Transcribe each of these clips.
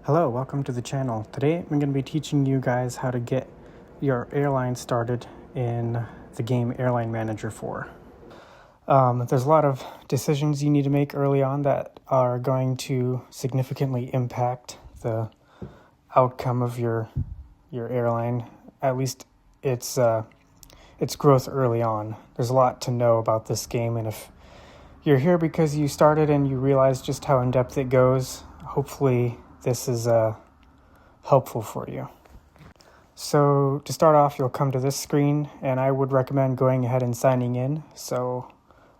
Hello, welcome to the channel. Today I'm going to be teaching you guys how to get your airline started in the game Airline Manager 4. There's a lot of decisions you need to make early on that are going to significantly impact the outcome of your airline, at least its growth early on. There's a lot to know about this game, and if you're here because you started and you realize just how in-depth it goes, hopefully this is helpful for you. So to start off, you'll come to this screen, and I would recommend going ahead and signing in. So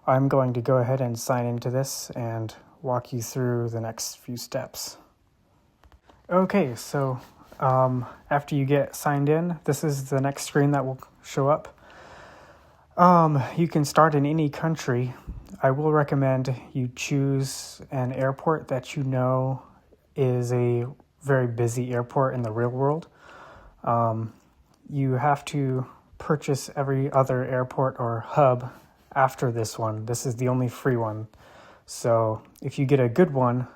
I'm going to go ahead and sign into this and walk you through the next few steps. Okay, so after you get signed in, this is the next screen that will show up. You can start in any country. I will recommend you choose an airport that you know is a very busy airport in the real world. You have to purchase every other airport or hub after this one. This is the only free one. So if you get a good one,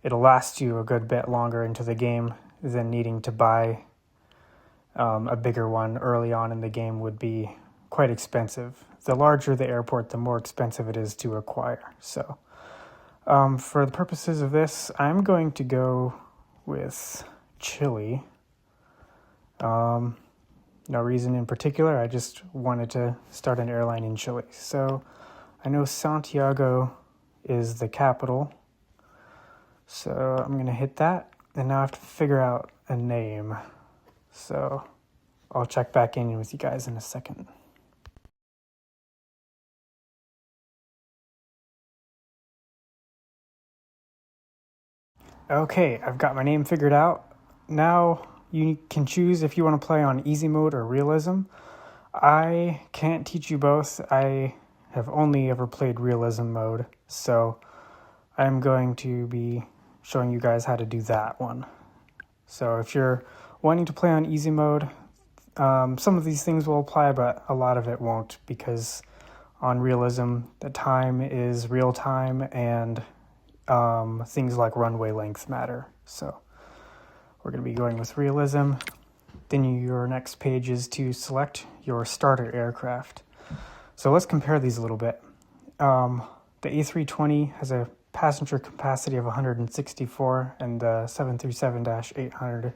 it'll last you a good bit longer into the game than needing to buy a bigger one early on in the game would be quite expensive. The larger the airport, the more expensive it is to acquire. So for the purposes of this, I'm going to go with Chile. No reason in particular. I just wanted to start an airline in Chile. So I know Santiago is the capital. So I'm going to hit that. And now I have to figure out a name. So I'll check back in with you guys in a second. Okay, I've got my name figured out. Now you can choose if you want to play on easy mode or realism. I can't teach you both. I have only ever played realism mode, so I'm going to be showing you guys how to do that one. So if you're wanting to play on easy mode, some of these things will apply, but a lot of it won't, because on realism, the time is real time, and things like runway length matter. So we're going to be going with realism. Then your next page is to select your starter aircraft. So let's compare these a little bit. The A320 has a passenger capacity of 164, and the 737-800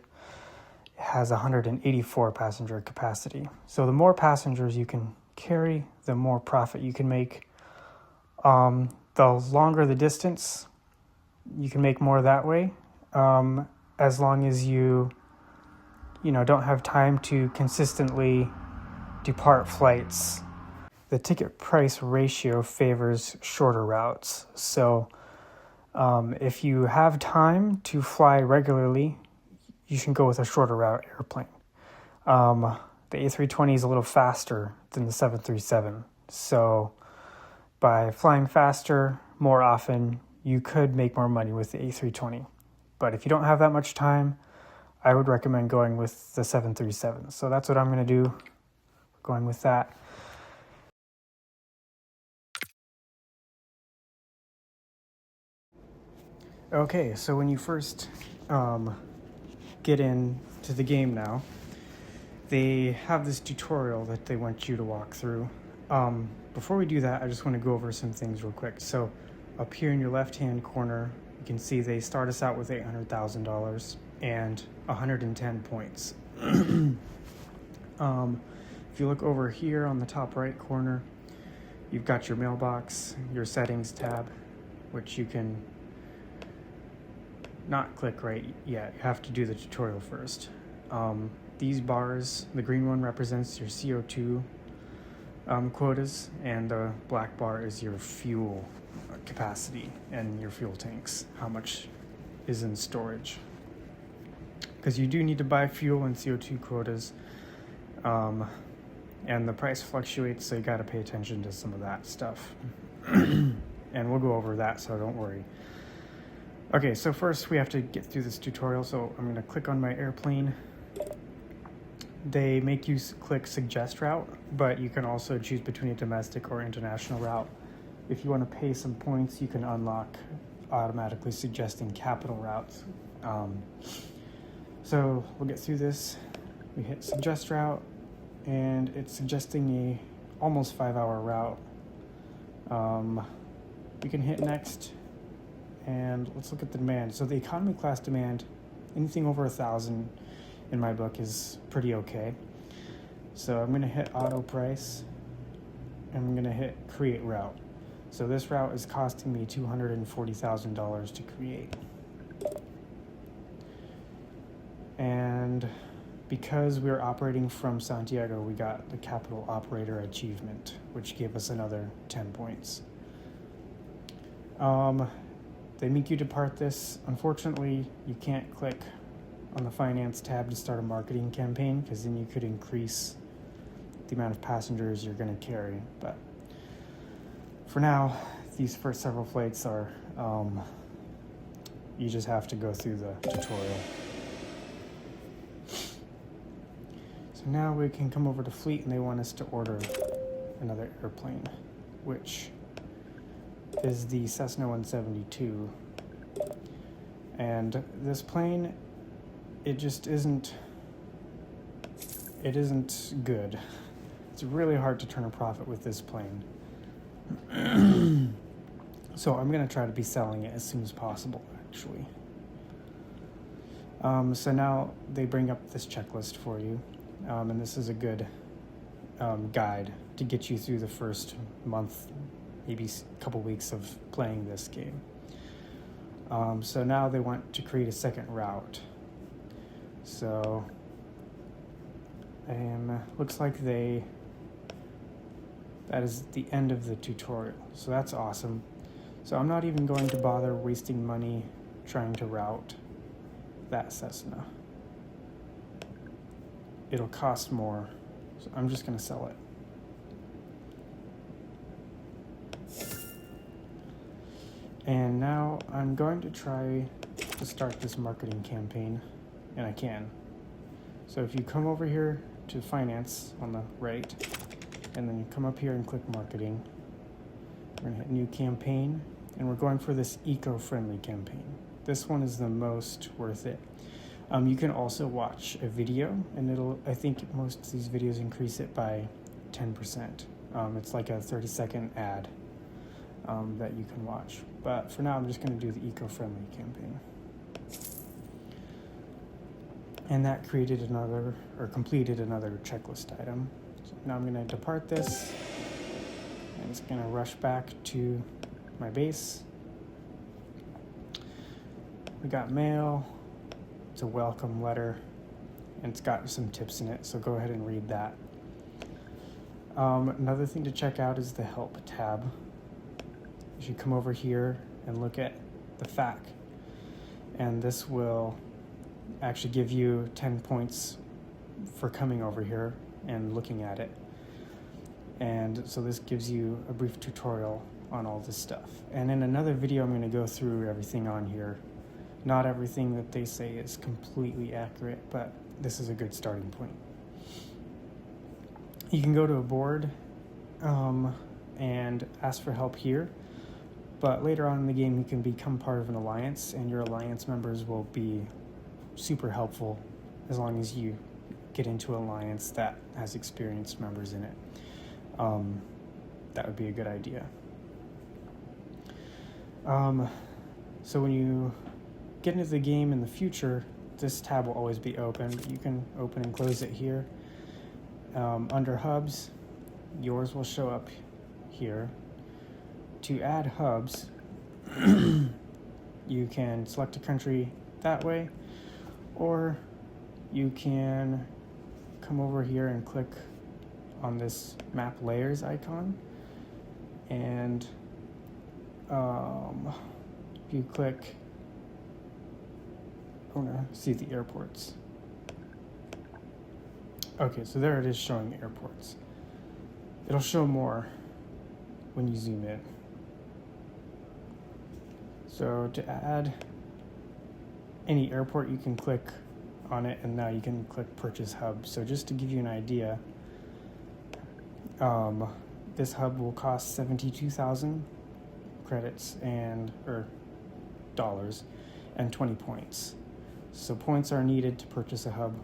has 184 passenger capacity. So the more passengers you can carry, the more profit you can make. The longer the distance, you can make more that way, as long as you don't have time to consistently depart flights. The ticket price ratio favors shorter routes. So if you have time to fly regularly, you should go with a shorter route airplane. The A320 is a little faster than the 737. So by flying faster more often, you could make more money with the A320. But if you don't have that much time, I would recommend going with the 737. So that's what I'm going to do, going with that. Okay, so when you first get into the game now, they have this tutorial that they want you to walk through. Before we do that, I just want to go over some things real quick. So up here in your left-hand corner, you can see they start us out with $800,000 and 110 points. If you look over here on the top right corner, you've got your mailbox, your settings tab, which you can not click right yet. You have to do the tutorial first. These bars, the green one represents your CO2 quotas, and the black bar is your fuel capacity and your fuel tanks, how much is in storage. Because you do need to buy fuel and CO2 quotas, and the price fluctuates, so you got to pay attention to some of that stuff. And we'll go over that, so don't worry. Okay, so first we have to get through this tutorial, so I'm going to click on my airplane. They make you click suggest route, but you can also choose between a domestic or international route. If you want to pay some points, you can unlock automatically suggesting capital routes. So we'll get through this. We hit suggest route, and it's suggesting a almost 5-hour route. We can hit next, and let's look at the demand. So the economy class demand, anything over 1,000 in my book is pretty okay. So I'm gonna hit auto price, and I'm gonna hit create route. So this route is costing me $240,000 to create. And because we're operating from Santiago, we got the capital operator achievement, which gave us another 10 points. They make you depart this. Unfortunately, you can't click on the finance tab to start a marketing campaign, because then you could increase the amount of passengers you're going to carry. But for now, these first several flights are, you just have to go through the tutorial. So now we can come over to Fleet, and they want us to order another airplane, which is the Cessna 172. And this plane, it just isn't good. It's really hard to turn a profit with this plane. So I'm going to try to be selling it as soon as possible, actually. So now they bring up this checklist for you, and this is a good guide to get you through the first month, maybe a couple weeks of playing this game. So now they want to create a second route. So looks like that is the end of the tutorial. So that's awesome. So I'm not even going to bother wasting money trying to route that Cessna. It'll cost more, so I'm just going to sell it. And now I'm going to try to start this marketing campaign, and I can. So if you come over here to finance on the right, and then you come up here and click marketing, we're gonna hit new campaign, and we're going for this eco-friendly campaign. This one is the most worth it. You can also watch a video, and I think most of these videos increase it by 10%. It's like a 30-second ad that you can watch. But for now, I'm just going to do the eco-friendly campaign. And that completed another checklist item. So now I'm going to depart this, and it's going to rush back to my base. We got mail. It's a welcome letter, and it's got some tips in it, so go ahead and read that. Another thing to check out is the help tab. You should come over here and look at the FAQ, and this will actually give you 10 points for coming over here and looking at it. And so this gives you a brief tutorial on all this stuff. And in another video, I'm going to go through everything on here. Not everything that they say is completely accurate, but this is a good starting point. You can go to a board and ask for help here, but later on in the game you can become part of an alliance, and your alliance members will be super helpful as long as you get into an alliance that has experienced members in it. That would be a good idea. So when you get into the game in the future, this tab will always be open, but you can open and close it here. Under hubs, yours will show up here. To add hubs, you can select a country that way, or you can come over here and click on this map layers icon, and if you click, I want to see the airports. Okay, so there it is showing airports. It'll show more when you zoom in. So to add any airport, you can click on it, and now you can click purchase hub. So just to give you an idea, this hub will cost 72,000 credits, or and 20 points. So points are needed to purchase a hub.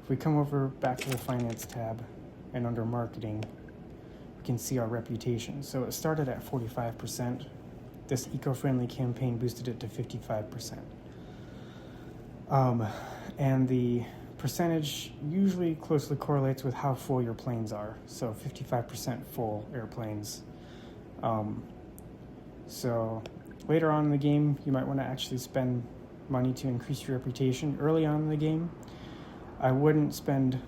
If we come over back to the finance tab and under marketing, we can see our reputation. So it started at 45%. This eco-friendly campaign boosted it to 55%. And the percentage usually closely correlates with how full your planes are. So 55% full airplanes. So later on in the game, you might want to actually spend money to increase your reputation. Early on in the game, I wouldn't spend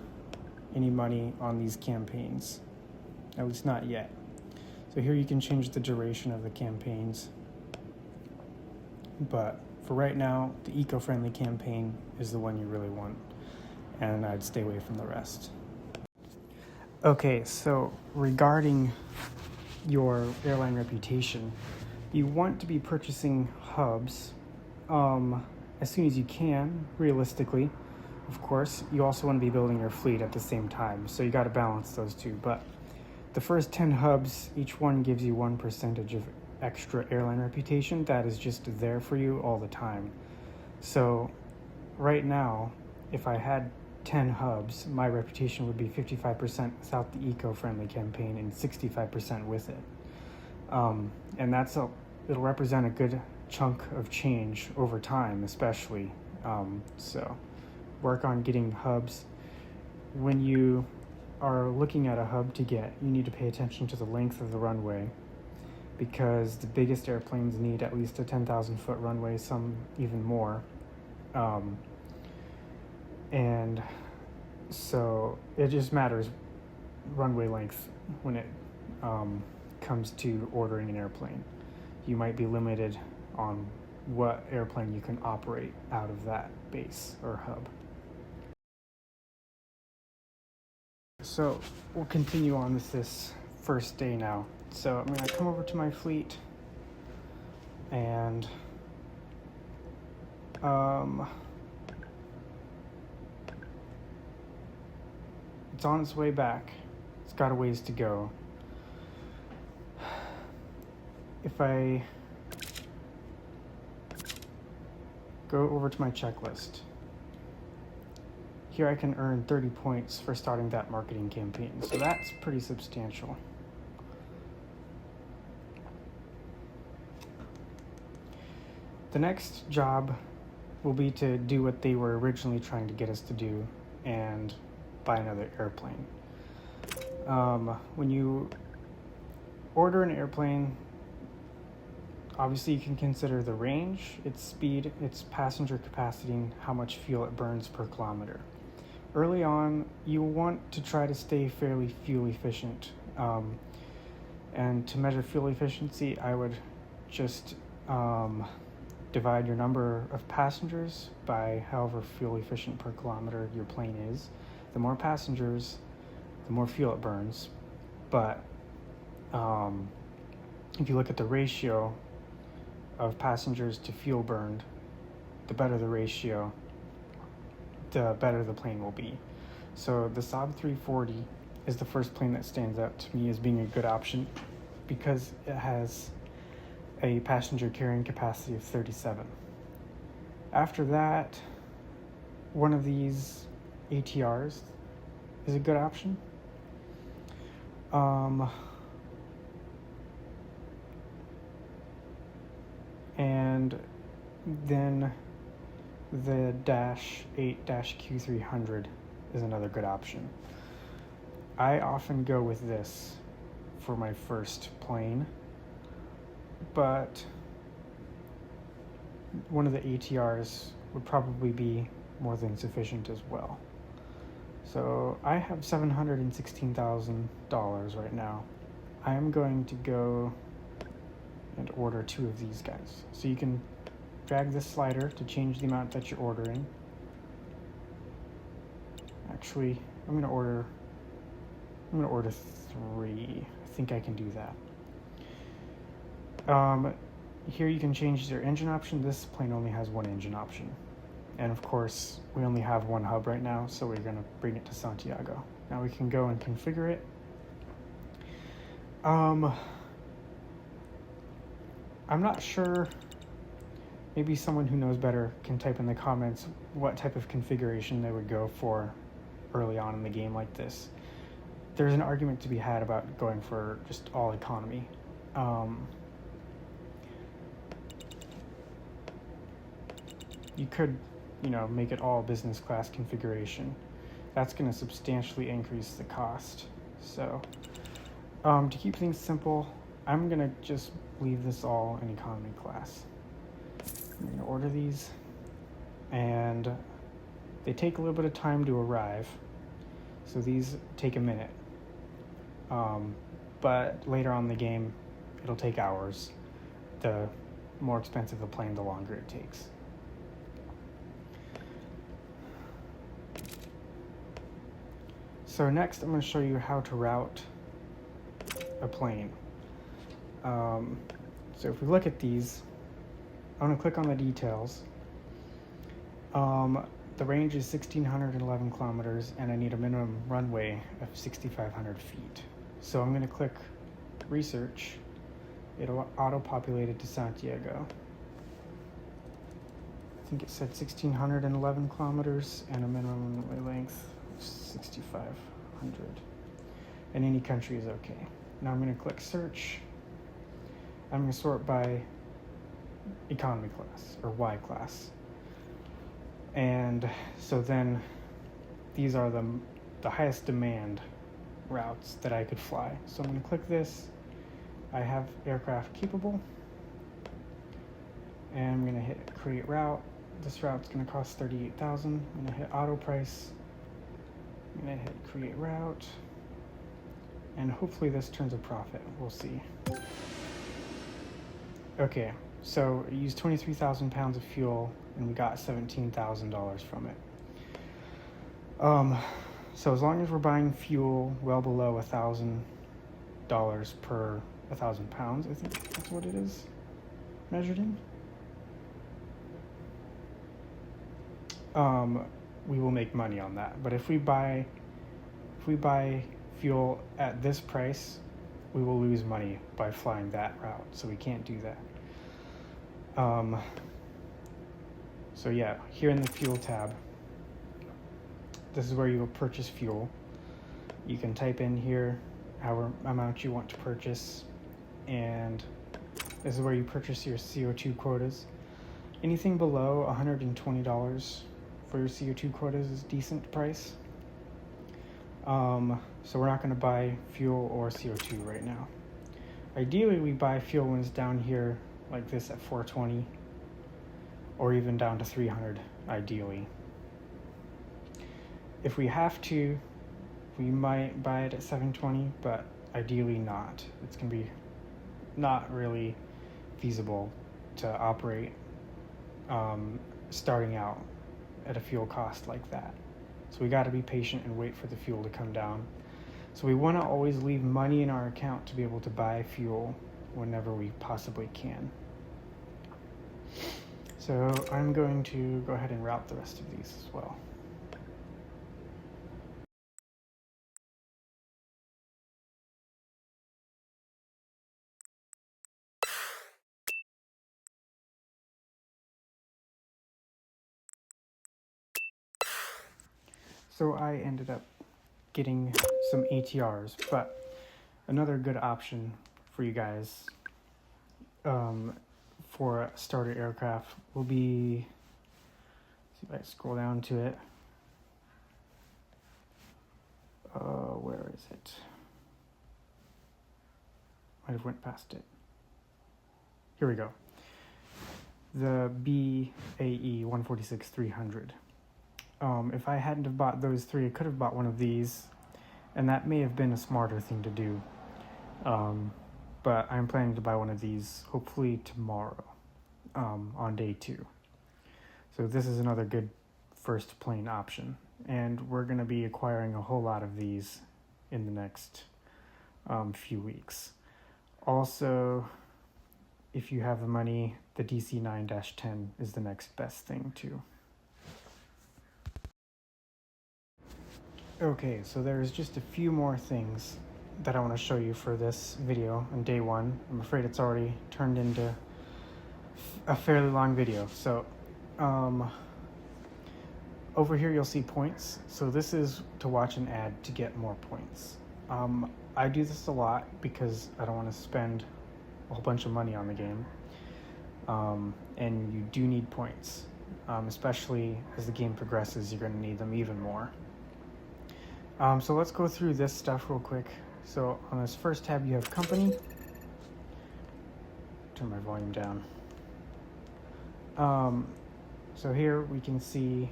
any money on these campaigns, at least not yet. So here you can change the duration of the campaigns. But for right now, the eco-friendly campaign is the one you really want, and I'd stay away from the rest. Okay, so regarding your airline reputation, you want to be purchasing hubs as soon as you can, realistically. Of course, you also want to be building your fleet at the same time, so you got to balance those two. But the first 10 hubs, each one gives you 1% of extra airline reputation that is just there for you all the time. So right now, if I had 10 hubs, my reputation would be 55% without the eco-friendly campaign and 65% with it. And it'll represent a good chunk of change over time, especially. So work on getting hubs. When you are looking at a hub to get, you need to pay attention to the length of the runway, because the biggest airplanes need at least a 10,000 foot runway, some even more. And so it just matters runway length when it comes to ordering an airplane. You might be limited on what airplane you can operate out of that base or hub. So we'll continue on with this first day now. So I'm going to come over to my fleet and it's on its way back. It's got a ways to go. If I go over to my checklist, here I can earn 30 points for starting that marketing campaign. So that's pretty substantial. The next job will be to do what they were originally trying to get us to do and buy another airplane. When you order an airplane, obviously you can consider the range, its speed, its passenger capacity, and how much fuel it burns per kilometer. Early on, you want to try to stay fairly fuel efficient. And to measure fuel efficiency, I would just divide your number of passengers by however fuel efficient per kilometer your plane is. The more passengers, the more fuel it burns. But if you look at the ratio of passengers to fuel burned, the better the ratio, the better the plane will be. So the Saab 340 is the first plane that stands out to me as being a good option because it has a passenger carrying capacity of 37. After that, one of these ATRs is a good option. And then the Dash 8-Q300 is another good option. I often go with this for my first plane, but one of the ATRs would probably be more than sufficient as well. So I have $716,000 right now. I am going to go and order 2 of these guys. So you can drag this slider to change the amount that you're ordering. Actually, I'm gonna order 3. I think I can do that. Here you can change your engine option. This plane only has 1 engine option. And of course, we only have 1 hub right now, so we're gonna bring it to Santiago. Now we can go and configure it. I'm not sure, maybe someone who knows better can type in the comments what type of configuration they would go for early on in the game like this. There's an argument to be had about going for just all economy. You could, make it all business class configuration. That's going to substantially increase the cost. So, to keep things simple, I'm going to just leave this all in economy class. I'm going to order these, and they take a little bit of time to arrive. So these take a minute. But later on in the game, it'll take hours. The more expensive the plane, the longer it takes. So next, I'm going to show you how to route a plane. So if we look at these, I'm going to click on the details. The range is 1,611 kilometers, and I need a minimum runway of 6,500 feet. So I'm going to click research. It'll auto-populate it to Santiago. I think it said 1,611 kilometers and a minimum runway length of 6,500. And any country is okay. Now I'm going to click search. I'm going to sort by economy class or Y class. And so then these are the highest demand routes that I could fly. So I'm going to click this. I have aircraft capable. And I'm going to hit create route. This route's going to cost $38,000. I'm going to hit auto price. I'm going to hit create route. And hopefully this turns a profit. We'll see. Okay, so it used 23,000 pounds of fuel, and we got $17,000 from it. So as long as we're buying fuel well below $1,000 per 1,000 pounds, I think that's what it is measured in. We will make money on that. But if we buy fuel at this price, we will lose money by flying that route. So we can't do that. So yeah, here in the fuel tab, this is where you will purchase fuel. You can type in here however amount you want to purchase, and this is where you purchase your CO2 quotas. Anything below $120 for your CO2 quotas is decent price. So we're not going to buy fuel or CO2 right now. Ideally, we buy fuel when it's down here like this at 420, or even down to 300 ideally. If we have to, we might buy it at 720, but ideally not. It's going to be not really feasible to operate starting out at a fuel cost like that. So we got to be patient and wait for the fuel to come down. So we want to always leave money in our account to be able to buy fuel whenever we possibly can. So I'm going to go ahead and route the rest of these as well. So I ended up getting some ATRs, but another good option for you guys for a starter aircraft will be, see if I scroll down to it. Where is it? Might have went past it. Here we go. The BAE 146-300. If I hadn't have bought those three, I could have bought one of these, and that may have been a smarter thing to do. But I'm planning to buy one of these hopefully tomorrow, on day 2. So this is another good first plane option, and we're going to be acquiring a whole lot of these in the next few weeks. Also, if you have the money, the DC-9-10 is the next best thing too. Okay, so there's just a few more things that I want to show you for this video on day 1. I'm afraid it's already turned into a fairly long video. So over here you'll see points. So this is to watch an ad to get more points. I do this a lot because I don't want to spend a whole bunch of money on the game. And you do need points, especially as the game progresses. You're going to need them even more. So let's go through this stuff real quick. So on this first tab you have company. Turn my volume down. So here we can see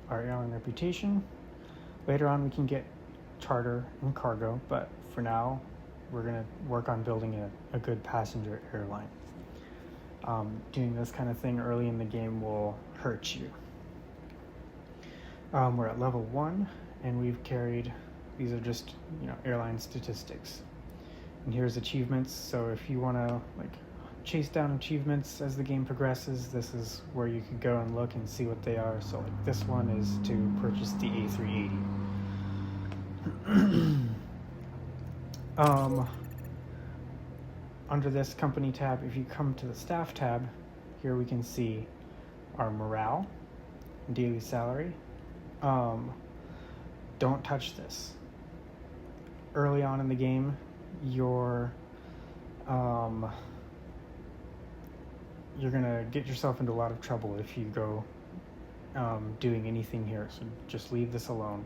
our airline reputation. Later on we can get charter and cargo, but for now we're going to work on building a good passenger airline. Doing this kind of thing early in the game will hurt you. We're at level 1 and we've carried, these are just, airline statistics. And here's achievements. So if you want to chase down achievements as the game progresses, this is where you can go and look and see what they are. So this one is to purchase the A380. Under this company tab, if you come to the staff tab, here we can see our morale, daily salary. Don't touch this. Early on in the game, you're gonna get yourself into a lot of trouble if you go doing anything here, so just leave this alone.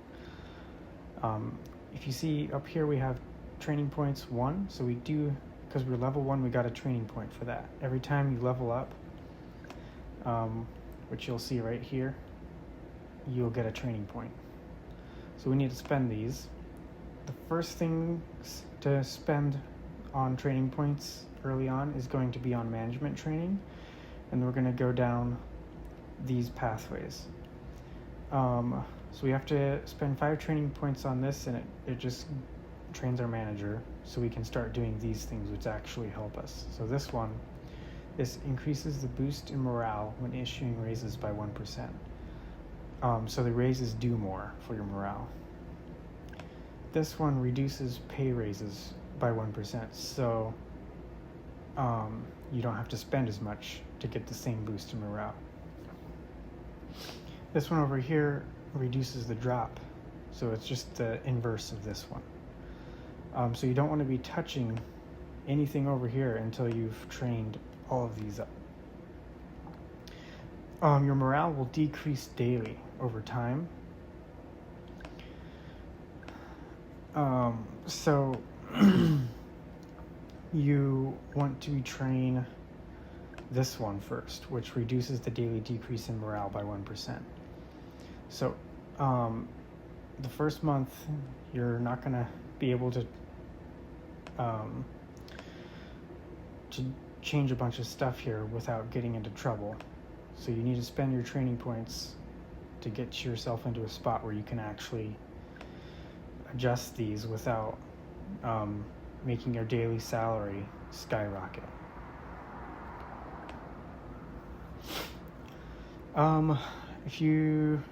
If you see up here we have training points 1, so we do, because we're level 1, we got a training point for that. Every time you level up, which you'll see right here, you'll get a training point. So we need to spend these. The first things to spend on training points early on is going to be on management training, and we're going to go down these pathways. So we have to spend 5 training points on this, and it just trains our manager so we can start doing these things which actually help us. So this increases the boost in morale when issuing raises by 1%. So the raises do more for your morale. This one reduces pay raises by 1%, so you don't have to spend as much to get the same boost in morale. This one over here reduces the drop, so it's just the inverse of this one. So you don't want to be touching anything over here until you've trained all of these up. Your morale will decrease daily over time. So you want to train this one first, which reduces the daily decrease in morale by 1%. So the first month you're not going to be able to change a bunch of stuff here without getting into trouble. So you need to spend your training points to get yourself into a spot where you can actually adjust these without making your daily salary skyrocket. If you'll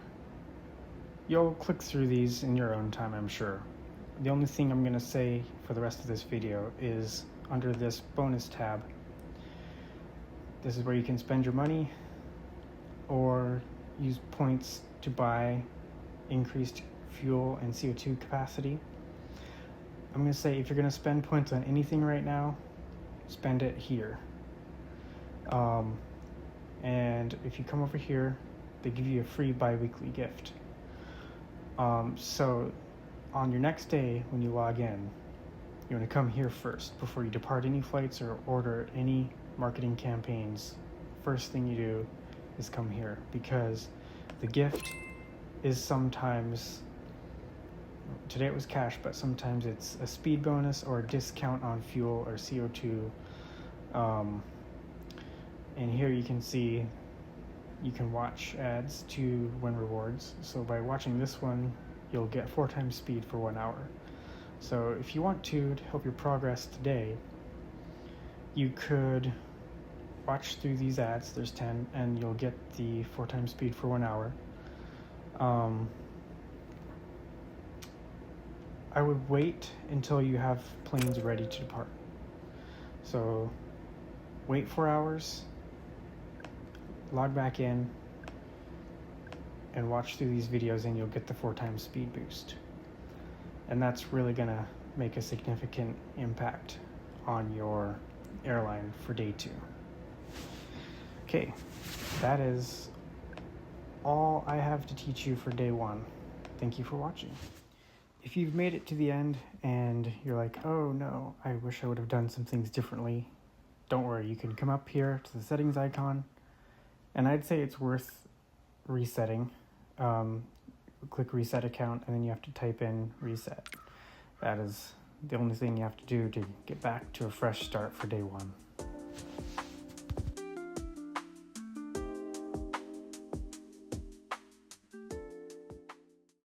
click through these in your own time, I'm sure. The only thing I'm going to say for the rest of this video is under this bonus tab, this is where you can spend your money or use points to buy increased fuel and CO2 capacity. I'm going to say if you're going to spend points on anything right now, spend it here. And if you come over here, they give you a free bi-weekly gift. So on your next day when you log in, you want to come here first before you depart any flights or order any marketing campaigns. First thing you do is come here, because the gift is sometimes, today it was cash, but sometimes it's a speed bonus or a discount on fuel or CO2. And here you can see you can watch ads to win rewards. So by watching this one, you'll get 4 times speed for 1 hour. So if you want to help your progress today, you could watch through these ads, there's 10, and you'll get the 4 times speed for 1 hour. I would wait until you have planes ready to depart. So wait 4 hours, log back in and watch through these videos, and you'll get the 4x speed boost. And that's really gonna make a significant impact on your airline for day 2. Okay, that is all I have to teach you for day 1. Thank you for watching. If you've made it to the end and you're like, oh no, I wish I would have done some things differently, don't worry, you can come up here to the settings icon, and I'd say it's worth resetting. Click reset account, and then you have to type in reset. That is the only thing you have to do to get back to a fresh start for day 1.